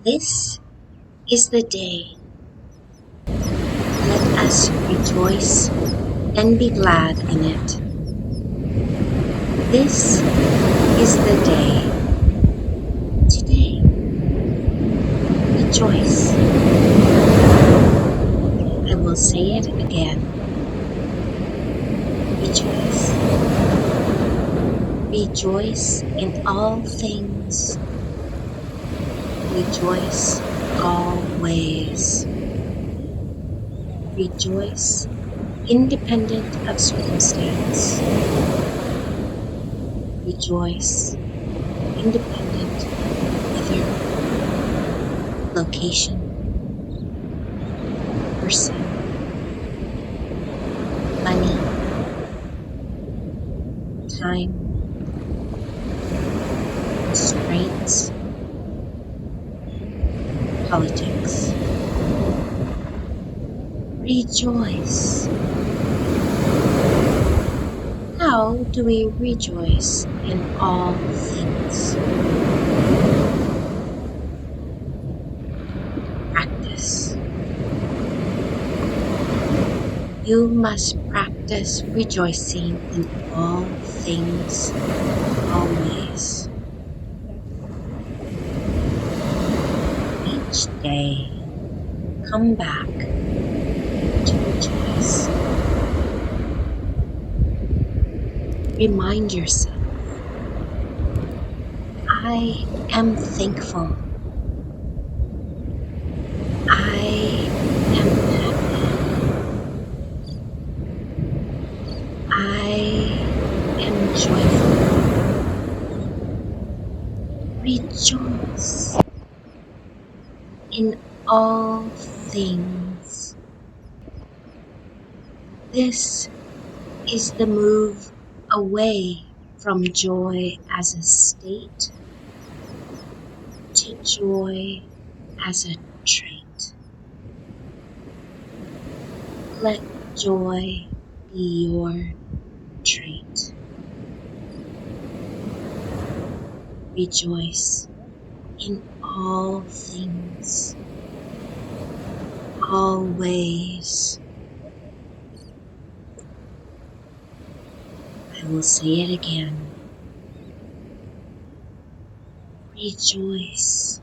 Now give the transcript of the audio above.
This is the day. Let us rejoice and be glad in it. This is the day. Today, rejoice. I will say it again. Rejoice. Rejoice in all things. Rejoice always. Rejoice independent of circumstance. Rejoice independent of weather, location, person, money, time, constraints, politics. Rejoice. How do we rejoice in all things? Practice. You must practice rejoicing in all things always. Each day, come back to rejoice. Remind yourself, I am thankful. I am happy. I am joyful. Rejoice in all things. This is the move away from joy as a state to joy as a trait. Let joy be your trait. Rejoice in all things, always. I will say it again. Rejoice